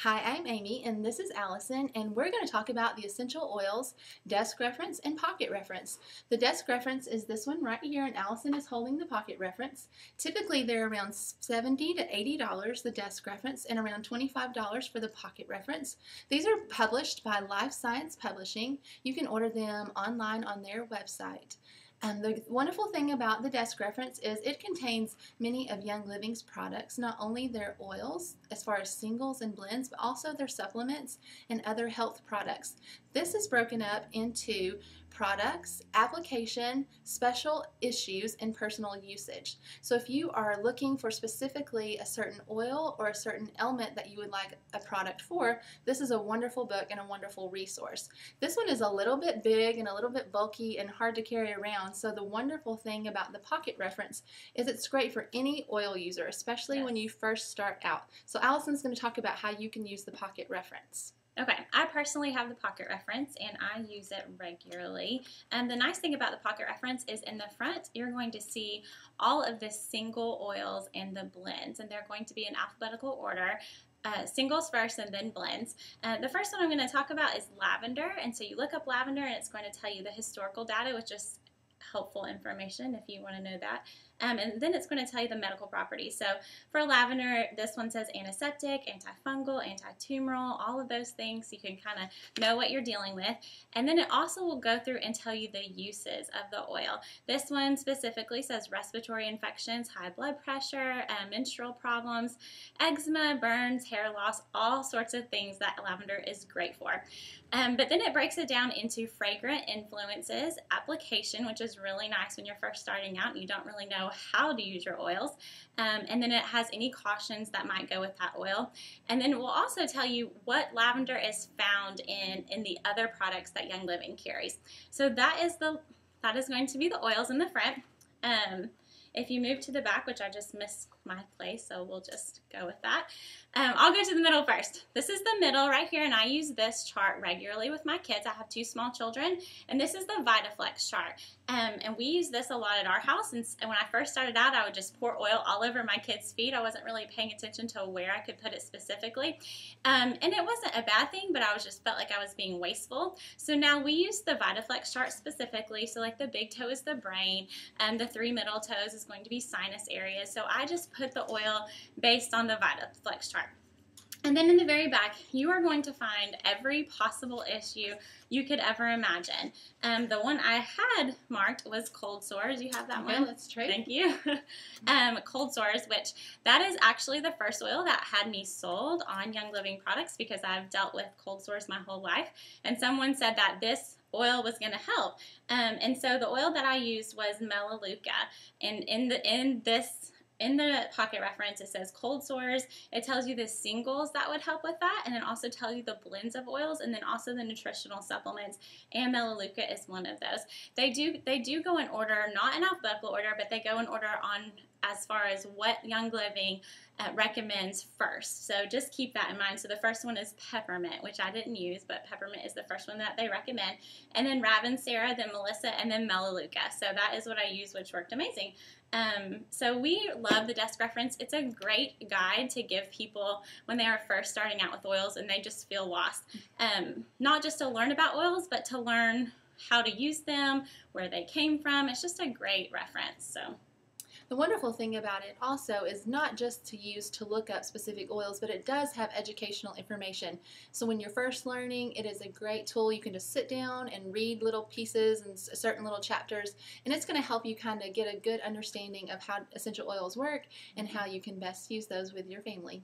Hi, I'm Amy, and this is Allison, and we're going to talk about the essential oils, desk reference, and pocket reference. The desk reference is this one right here, and Allison is holding the pocket reference. Typically, they're around $70 to $80, the desk reference, and around $25 for the pocket reference. These are published by Life Science Publishing. You can order them online on their website. The wonderful thing about the desk reference is it contains many of Young Living's products, not only their oils as far as singles and blends, but also their supplements and other health products. This is broken up into products, application, special issues, and personal usage. So if you are looking for specifically a certain oil or a certain element that you would like a product for, this is a wonderful book and a wonderful resource. This one is a little bit big and a little bit bulky and hard to carry around, so the wonderful thing about the pocket reference is it's great for any oil user, especially when you first start out. So Allison's going to talk about how you can use the pocket reference. Okay, I personally have the pocket reference and I use it regularly. And the nice thing about the pocket reference is in the front, you're going to see all of the single oils and the blends, and they're going to be in alphabetical order. Singles first and then blends. The first one I'm going to talk about is lavender, and so you look up lavender and it's going to tell you the historical data, which is helpful information if you want to know that. And then it's going to tell you the medical properties. So for lavender, this one says antiseptic, antifungal, antitumoral, all of those things. So you can kind of know what you're dealing with. And then it also will go through and tell you the uses of the oil. This one specifically says respiratory infections, high blood pressure, menstrual problems, eczema, burns, hair loss, all sorts of things that lavender is great for. But then it breaks it down into fragrant influences, application, which is really nice when you're first starting out and you don't really know how to use your oils, and then it has any cautions that might go with that oil, and then it will also tell you what lavender is found in the other products that Young Living carries. So that is going to be the oils in the front. If you move to the back, which I just missed my place, so we'll just go with that. I'll go to the middle first. This is the middle right here, and I use this chart regularly with my kids. I have 2 small children, and this is the VitaFlex chart. And we use this a lot at our house, and when I first started out, I would just pour oil all over my kids' feet. I wasn't really paying attention to where I could put it specifically. And it wasn't a bad thing, but I just felt like I was being wasteful. So now we use the VitaFlex chart specifically. So like the big toe is the brain, and the 3 middle toes is going to be sinus areas. So I just put the oil based on the VitaFlex chart. And then in the very back, you are going to find every possible issue you could ever imagine. The one I had marked was cold sores. You have that one? That's true. Thank you. Cold sores, which that is actually the first oil that had me sold on Young Living products because I've dealt with cold sores my whole life. And someone said that this oil was going to help. And so the oil that I used was Melaleuca. And in the pocket reference, it says cold sores. It tells you the singles that would help with that, and then also tells you the blends of oils, and then also the nutritional supplements. And Melaleuca is one of those. They do go in order, not in alphabetical order, but they go in order on as far as what Young Living recommends first. So just keep that in mind. So the first one is peppermint, which I didn't use, but peppermint is the first one that they recommend. And then Raven-Sarah, then Melissa, and then Melaleuca. So that is what I used, which worked amazing. So we love the desk reference. It's a great guide to give people when they are first starting out with oils and they just feel lost. Not just to learn about oils, but to learn how to use them, where they came from. It's just a great reference. So. The wonderful thing about it also is not just to use to look up specific oils, but it does have educational information. So when you're first learning, it is a great tool. You can just sit down and read little pieces and certain little chapters, and it's going to help you kind of get a good understanding of how essential oils work and how you can best use those with your family.